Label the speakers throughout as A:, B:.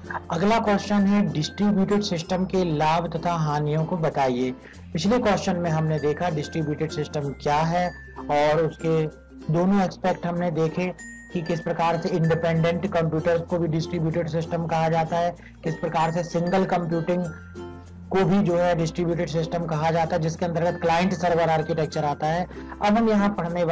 A: अगला क्वेश्चन है distributed system के लाभ तथा हानियों को बताइए। पिछले क्वेश्चन में हमने देखा डिस्ट्रीब्यूटेड सिस्टम क्या है और उसके दोनों एस्पेक्ट हमने देखे कि किस प्रकार से इंडिपेंडेंट कंप्यूटर्स को भी डिस्ट्रीब्यूटेड सिस्टम कहा जाता है, किस प्रकार से सिंगल कंप्यूटिंग को भी जो है डिस्ट्रीब्यूटेड सिस्टम कहा जाता है, जिसके अंतर्गत क्लाइंट सर्वर आर्किटेक्चर आता है। अब हम यहाँ पढ़ने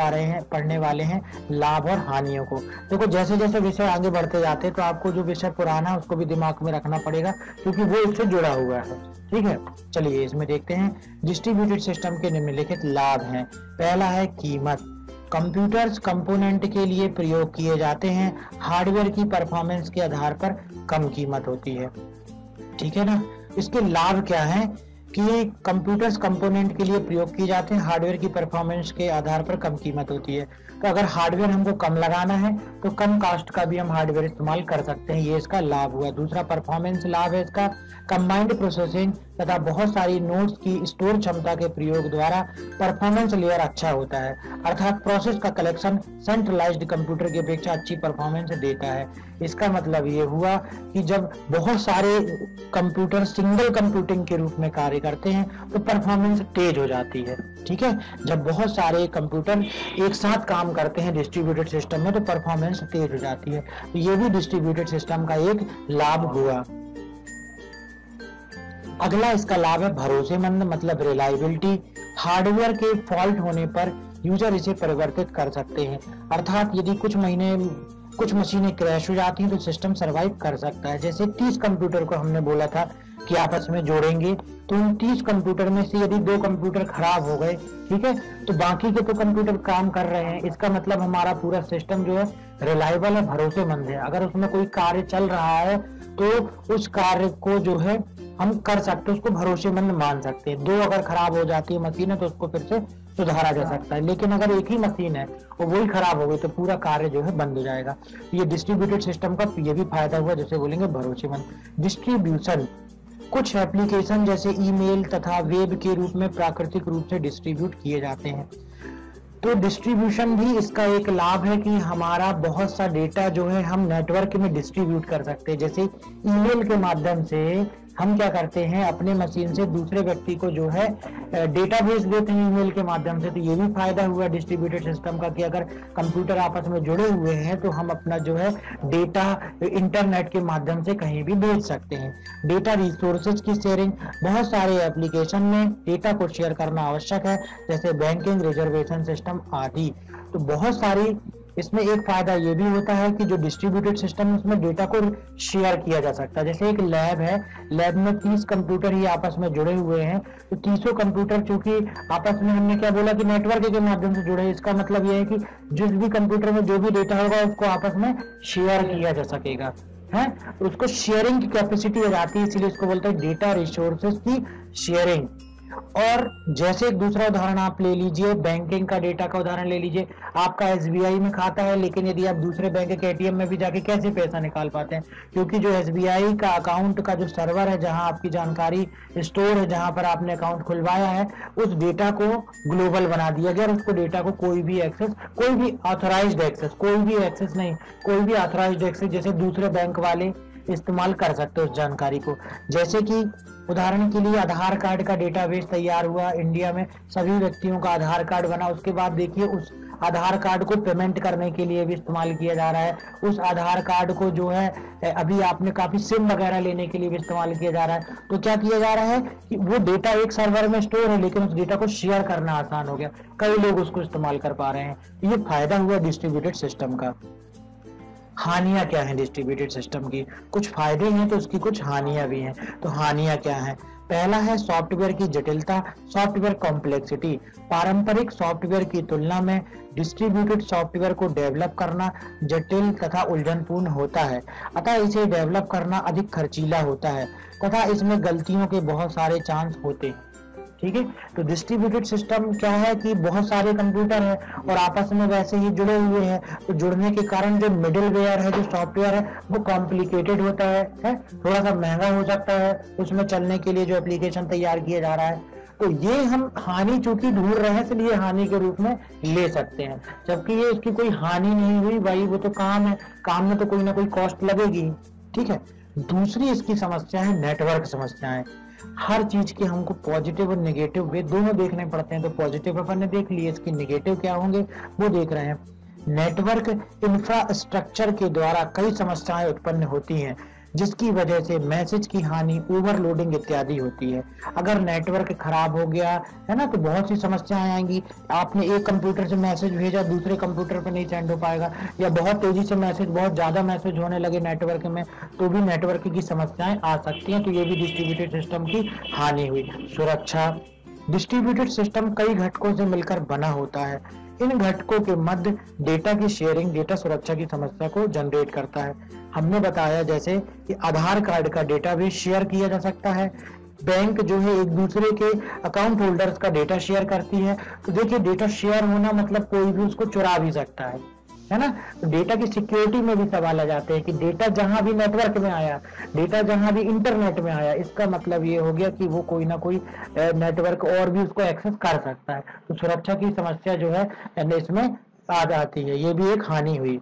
A: वाले हैं लाभ और हानियों को। देखो जैसे जैसे विषय आगे बढ़ते जाते हैं तो आपको जो विषय पुराना है उसको भी दिमाग में रखना पड़ेगा क्योंकि वो इससे जुड़ा हुआ है। ठीक है, चलिए इसमें देखते हैं। डिस्ट्रीब्यूटेड सिस्टम के निम्नलिखित लाभ हैं। पहला है कीमत। कंप्यूटर्स कंपोनेंट के लिए प्रयोग किए जाते हैं, हार्डवेयर की परफॉर्मेंस के आधार पर कम कीमत होती है। ठीक है ना। इसके लाभ क्या है कि कंप्यूटर्स कंपोनेंट के लिए प्रयोग किए जाते हैं, हार्डवेयर की परफॉर्मेंस के आधार पर कम कीमत होती है। तो अगर हार्डवेयर हमको कम लगाना है तो कम कास्ट का भी हम हार्डवेयर इस्तेमाल कर सकते हैं, ये इसका लाभ हुआ। दूसरा परफॉर्मेंस लाभ है इसका, कंबाइंड प्रोसेसिंग तथा बहुत सारी नोड्स की स्टोर क्षमता के प्रयोग द्वारा परफॉर्मेंस लेयर अच्छा होता है, अर्थात प्रोसेस का कलेक्शन सेंट्रलाइज्ड कंप्यूटर की अपेक्षा अच्छी परफॉर्मेंस देता है। इसका मतलब ये हुआ कि जब बहुत सारे कंप्यूटर सिंगल कंप्यूटिंग के रूप में कार्य करते हैं तो परफॉर्मेंस तेज हो जाती है। ठीक है, जब बहुत सारे कंप्यूटर एक साथ काम करते हैं डिस्ट्रीब्यूटेड सिस्टम में तो परफॉर्मेंस तेज हो जाती है। तो ये भी डिस्ट्रीब्यूटेड सिस्टम का एक लाभ हुआ। अगला इसका लाभ है भरोसेमंद, मतलब रिलायबिलिटी। हार्डवेयर के फॉल्ट होने पर यूजर इसे परिवर्तित कर सकते हैं, अर्थात यदि कुछ मशीनें क्रैश हो जाती हैं तो सिस्टम सरवाइव कर सकता है। जैसे 30 कंप्यूटर को हमने बोला था कि आपस में जोड़ेंगे तो उन 30 कंप्यूटर में से यदि 2 कंप्यूटर खराब हो गए, ठीक है, तो बाकी के तो कंप्यूटर काम कर रहे हैं। इसका मतलब हमारा पूरा सिस्टम जो है रिलायबल है, भरोसेमंद है। अगर उसमें कोई कार्य चल रहा है तो उस कार्य को जो है हम कर सकते हैं, उसको भरोसेमंद मान सकते हैं। 2 अगर खराब हो जाती है मशीन है तो उसको फिर से सुधारा जा सकता है, लेकिन अगर एक ही मशीन है और वही खराब हो गई तो पूरा कार्य जो है बंद हो जाएगा। ये डिस्ट्रीब्यूटेड सिस्टम का ये भी फायदा हुआ, जैसे बोलेंगे भरोसेमंद। डिस्ट्रीब्यूशन, कुछ एप्लीकेशन जैसे ईमेल तथा वेब के रूप में प्राकृतिक रूप से डिस्ट्रीब्यूट किए जाते हैं। तो डिस्ट्रीब्यूशन भी इसका एक लाभ है कि हमारा बहुत सा डेटा जो है हम नेटवर्क में डिस्ट्रीब्यूट कर सकते हैं। जैसे ईमेल के माध्यम से हम क्या करते हैं, अपने मशीन से दूसरे व्यक्ति को जो है डेटा भेज देते हैं ईमेल के माध्यम से। तो ये भी फायदा हुआ डिस्ट्रीब्यूटेड सिस्टम का कि अगर कंप्यूटर आपस में जुड़े हुए हैं तो हम अपना जो है डेटा इंटरनेट के माध्यम से कहीं भी भेज सकते हैं। डेटा रिसोर्सेज की शेयरिंग, बहुत सारे एप्लीकेशन में डेटा को शेयर करना आवश्यक है, जैसे बैंकिंग, रिजर्वेशन सिस्टम आदि। तो बहुत सारी इसमें एक फायदा ये भी होता है कि जो डिस्ट्रीब्यूटेड सिस्टम है उसमें डेटा को शेयर किया जा सकता है। जैसे एक लैब है, लैब में 30 कंप्यूटर ही आपस में जुड़े हुए हैं, तो 30 कंप्यूटर चूंकि आपस में हमने क्या बोला कि नेटवर्क के माध्यम से जुड़े, इसका मतलब ये है कि जिस भी कंप्यूटर में जो भी डेटा होगा उसको आपस में शेयर किया जा सकेगा है, तो उसको शेयरिंग की कैपेसिटी हो जाती है, इसलिए इसको बोलते हैं डेटा रिसोर्सेज की शेयरिंग। और जैसे एक दूसरा उदाहरण आप ले लीजिए, बैंकिंग का डेटा का उदाहरण ले लीजिए। आपका एसबीआई में खाता है, लेकिन यदि आप दूसरे बैंक के एटीएम में भी जाके कैसे पैसा निकाल पाते हैं, क्योंकि जो एसबीआई का अकाउंट का जो सर्वर है, जहां आपकी जानकारी स्टोर है, जहां पर आपने अकाउंट खुलवाया है, उस डेटा को ग्लोबल बना दिया गया। उसको डेटा को कोई भी एक्सेस, कोई भी ऑथराइज्ड एक्सेस, कोई भी एक्सेस नहीं, कोई भी ऑथराइज्ड एक्सेस जैसे दूसरे बैंक वाले इस्तेमाल कर सकते हो उस जानकारी को। जैसे कि उदाहरण के लिए आधार कार्ड का डेटाबेस तैयार हुआ इंडिया में, सभी व्यक्तियों का आधार कार्ड बना, उसके बाद देखिए उस आधार कार्ड को पेमेंट करने के लिए भी इस्तेमाल किया जा रहा है। उस आधार कार्ड को जो है अभी आपने काफी सिम वगैरह लेने के लिए भी इस्तेमाल किया जा रहा है। तो क्या किया जा रहा है कि वो डेटा एक सर्वर में स्टोर है, लेकिन उस डेटा को शेयर करना आसान हो गया, कई लोग उसको इस्तेमाल कर पा रहे हैं। ये फायदा हुआ डिस्ट्रीब्यूटेड सिस्टम का। हानियां क्या है डिस्ट्रीब्यूटेड सिस्टम की? कुछ फायदे हैं तो उसकी कुछ हानियां भी हैं। तो हानियां क्या है? पहला है सॉफ्टवेयर की जटिलता, सॉफ्टवेयर कॉम्प्लेक्सिटी। पारंपरिक सॉफ्टवेयर की तुलना में डिस्ट्रीब्यूटेड सॉफ्टवेयर को डेवलप करना जटिल तथा उलझनपूर्ण होता है, अतः इसे डेवलप करना अधिक खर्चीला होता है तथा इसमें गलतियों के बहुत सारे चांस होते हैं। ठीक है, तो डिस्ट्रीब्यूटेड सिस्टम क्या है कि बहुत सारे कंप्यूटर है और आपस में वैसे ही जुड़े हुए हैं, तो जुड़ने के कारण जो मिडिलवेयर है, जो सॉफ्टवेयर है, वो कॉम्प्लिकेटेड होता है, थोड़ा सा महंगा हो सकता है उसमें चलने के लिए जो एप्लीकेशन तैयार किया जा रहा है। तो ये हम हानि चूंकि ढूंढ रहे हैं इसलिए हानि के रूप में ले सकते हैं, जबकि ये इसकी कोई हानि नहीं हुई भाई, वो तो काम है, काम में तो कोई ना कोई कॉस्ट लगेगी। ठीक है, दूसरी इसकी समस्या है नेटवर्क समस्याएं। हर चीज के हमको पॉजिटिव और नेगेटिव वे दोनों देखने पड़ते हैं, तो पॉजिटिव अपन ने देख लिए, इसके नेगेटिव क्या होंगे वो देख रहे हैं। नेटवर्क इंफ्रास्ट्रक्चर के द्वारा कई समस्याएं उत्पन्न होती हैं, जिसकी वजह से मैसेज की हानि, ओवरलोडिंग इत्यादि होती है। अगर नेटवर्क खराब हो गया है ना, तो बहुत सी समस्याएं आएंगी। आपने एक कंप्यूटर से मैसेज भेजा, दूसरे कंप्यूटर पे नहीं सेंड हो पाएगा, या बहुत तेजी से मैसेज, बहुत ज्यादा मैसेज होने लगे नेटवर्क में, तो भी नेटवर्क की समस्याएं आ सकती हैं। तो ये भी डिस्ट्रीब्यूटेड सिस्टम की हानि हुई। सुरक्षा, डिस्ट्रीब्यूटेड सिस्टम कई घटकों से मिलकर बना होता है। इन घटकों के मध्य डेटा की शेयरिंग डेटा सुरक्षा की समस्या को जनरेट करता है। हमने बताया जैसे कि आधार कार्ड का डेटा भी शेयर किया जा सकता है, बैंक जो है एक दूसरे के अकाउंट होल्डर्स का डेटा शेयर करती है। तो देखिए, डेटा शेयर होना मतलब कोई भी उसको चुरा भी सकता है ना। तो डेटा की सिक्योरिटी में भी सवाल आ जाते हैं कि डेटा जहां भी नेटवर्क में आया, डेटा जहां भी इंटरनेट में आया, इसका मतलब ये हो गया कि वो कोई ना कोई नेटवर्क और भी उसको एक्सेस कर सकता है। तो सुरक्षा की समस्या जो है इसमें आ जाती है, ये भी एक हानि हुई।